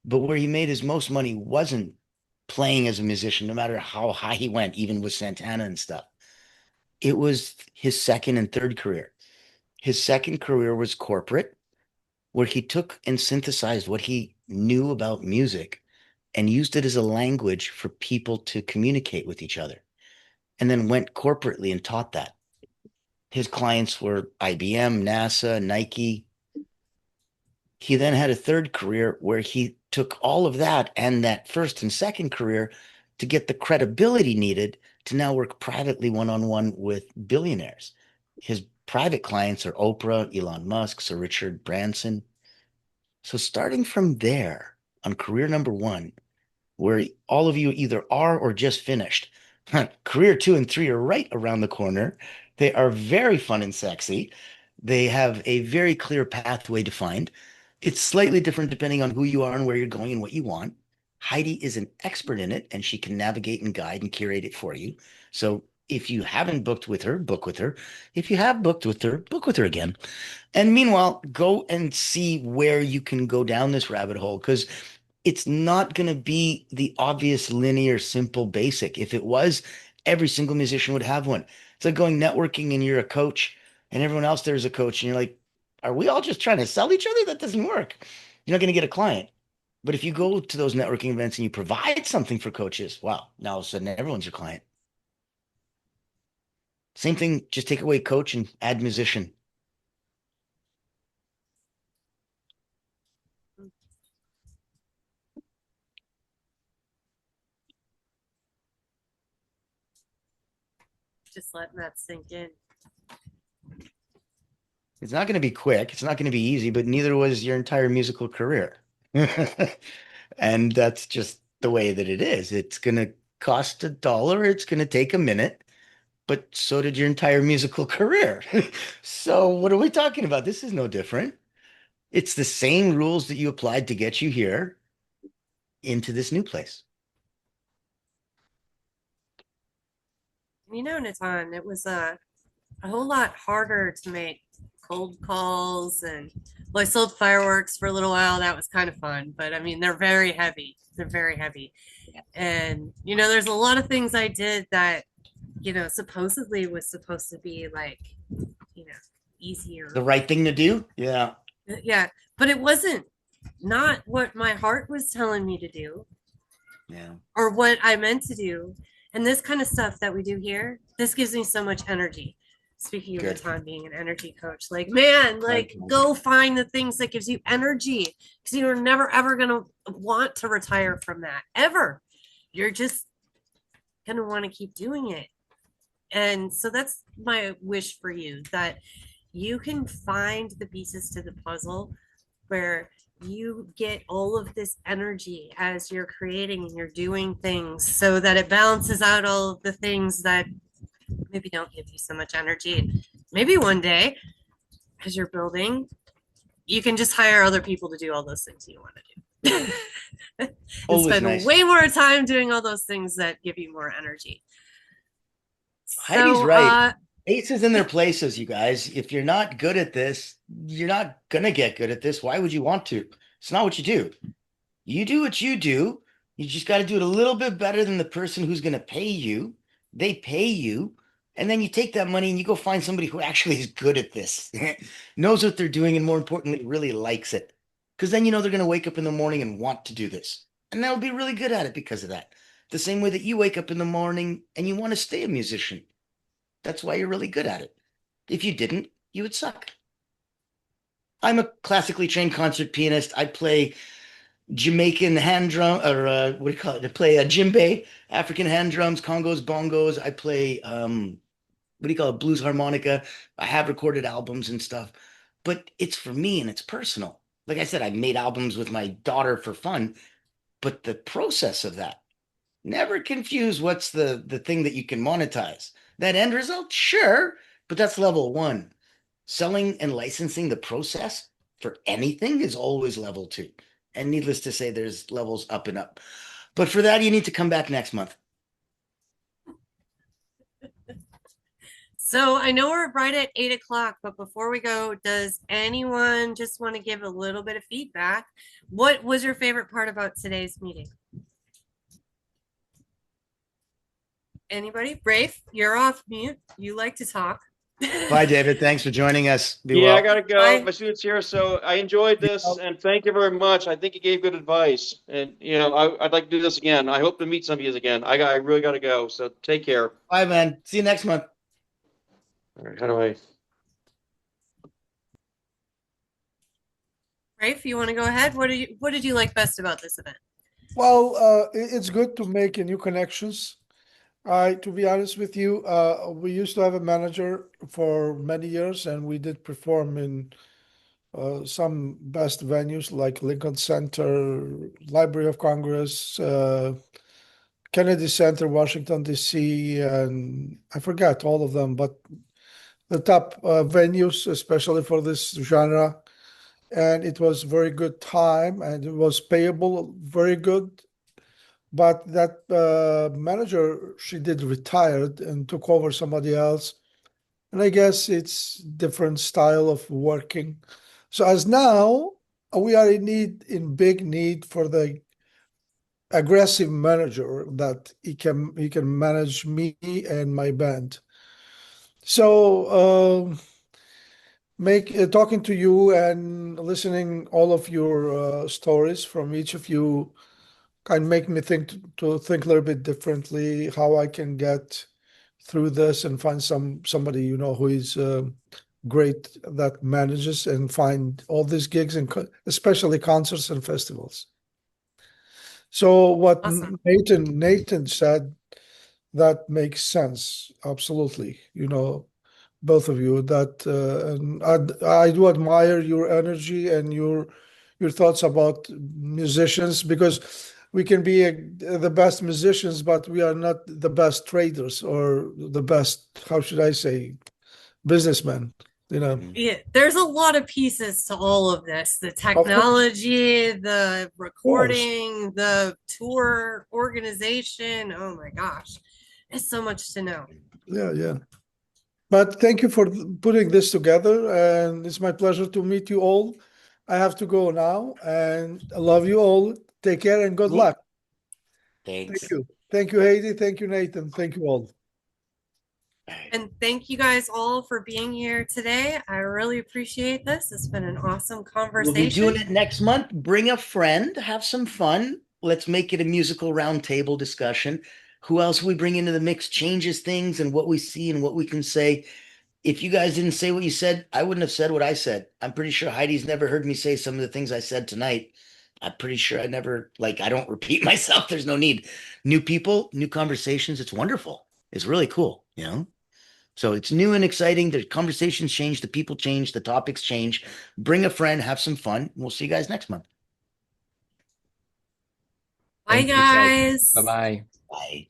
But where he made his most money wasn't playing as a musician, no matter how high he went, even with Santana and stuff. It was his second and third career. His second career was corporate, where he took and synthesized what he knew about music and used it as a language for people to communicate with each other, and then went corporately and taught that. His clients were IBM, NASA, Nike. He then had a third career where he took all of that and that first and second career to get the credibility needed to now work privately one-on-one with billionaires. His private clients are Oprah, Elon Musk, Sir Richard Branson. So starting from there on career number one, where all of you either are or just finished, career two and three are right around the corner. They are very fun and sexy. They have a very clear pathway defined. It's slightly different depending on who you are and where you're going and what you want. Heidi is an expert in it, and she can navigate and guide and curate it for you. So if you haven't booked with her, book with her. If you have booked with her, book with her again. And meanwhile, go and see where you can go down this rabbit hole, because it's not going to be the obvious, linear, simple, basic. If it was, every single musician would have one. It's like going networking and you're a coach and everyone else there is a coach. And you're like, are we all just trying to sell each other? That doesn't work. You're not going to get a client. But if you go to those networking events and you provide something for coaches, wow, now all of a sudden everyone's your client. Same thing, just take away coach and add musician. Just letting that sink in. It's not going to be quick. It's not going to be easy, but neither was your entire musical career. And that's just the way that it is. It's going to cost $1. It's going to take a minute, but so did your entire musical career. So what are we talking about? This is no different. It's the same rules that you applied to get you here into this new place. Natan, it was a whole lot harder to make cold calls and well, I sold fireworks for a little while. That was kind of fun, but I mean, they're very heavy. They're very heavy. And there's a lot of things I did that, supposedly was supposed to be like, you know, easier. The right thing to do? Yeah. Yeah, but it wasn't not what my heart was telling me to do Yeah. or what I meant to do. And this kind of stuff that we do here, this gives me so much energy. Speaking of Good. Matan being an energy coach, like man, like go find the things that gives you energy because you're never ever gonna want to retire from that ever. You're just gonna want to keep doing it. And so that's my wish for you that you can find the pieces to the puzzle where you get all of this energy as you're creating and you're doing things so that it balances out all of the things that maybe don't give you so much energy. Maybe one day, as you're building, you can just hire other people to do all those things you want to do. And Always spend nice. way more time doing all those things that give you more energy. Heidi's So, right. Aces in their places, you guys. If you're not good at this, you're not gonna get good at this. Why would you want to? It's not what you do. You do what you do. You just got to do it a little bit better than the person who's going to pay you. They pay you. And then you take that money and you go find somebody who actually is good at this, knows what they're doing, and more importantly, really likes it. Because then you know they're going to wake up in the morning and want to do this. And they'll be really good at it because of that. The same way that you wake up in the morning and you want to stay a musician. That's why you're really good at it. If you didn't, you would suck. I'm a classically trained concert pianist. I play Jamaican hand drum, or what do you call it? I play a djembe, African hand drums, congos, bongos. I play what do you call it? Blues harmonica. I have recorded albums and stuff, but it's for me and it's personal. Like I said, I made albums with my daughter for fun, but the process of that, never confuse what's the thing that you can monetize. That end result, sure, but that's level one. Selling and licensing the process for anything is always level two. And needless to say, there's levels up and up. But for that, you need to come back next month. So I know we're right at 8 o'clock, but before we go, does anyone just want to give a little bit of feedback? What was your favorite part about today's meeting? Anybody? Rafe, you're off mute. You like to talk. Bye, David. Thanks for joining us. Be Yeah, I well. gotta go. Bye. My student's here, so I enjoyed this, and thank you very much. I think you gave good advice, and I'd like to do this again. I hope to meet some of you again. I really gotta go, so take care. Bye, man. See you next month. All right, how do I? Rafe, you want to go ahead? What did you like best about this event? Well, it's good to make new connections. To be honest with you, we used to have a manager for many years, and we did perform in some best venues like Lincoln Center, Library of Congress, Kennedy Center, Washington, D.C., and I forgot all of them, but the top venues, especially for this genre. And it was very good time, and it was payable very good. But that manager, she did retired and took over somebody else. And I guess it's different style of working. So as now we are in big need for the aggressive manager that he can manage me and my band. So make talking to you and listening all of your stories from each of you kind of make me think to think a little bit differently how I can get through this and find somebody who is great that manages and find all these gigs and especially concerts and festivals. So what Awesome. Nathan said, that makes sense. Absolutely. Both of you, that and I do admire your energy and your thoughts about musicians, because we can be the best musicians, but we are not the best traders or the best, how should I say, businessmen. Yeah, there's a lot of pieces to all of this. The Of course, technology, the of course. recording, the tour organization. Oh my gosh. It's so much to know. Yeah, yeah. But thank you for putting this together, and it's my pleasure to meet you all. I have to go now, and I love you all. Take care and good Cool. luck. Thank Thanks. you. Thank you, Heidi. Thank you, Nathan. Thank you all. And thank you guys all for being here today. I really appreciate this. It's been an awesome We'll be doing conversation. it next month. Bring a friend, have some fun. Let's make it a musical roundtable discussion. Who else we bring into the mix changes things and what we see and what we can say. If you guys didn't say what you said, I wouldn't have said what I said. I'm pretty sure Heidi's never heard me say some of the things I said tonight. I'm pretty sure I never, like, I don't repeat myself. There's no need. New people, new conversations. It's wonderful. It's really cool. So it's new and exciting. The conversations change, the people change, the topics change. Bring a friend, have some fun. We'll see you guys next month. Bye, Thank you, guys. guys. Bye-bye. Bye.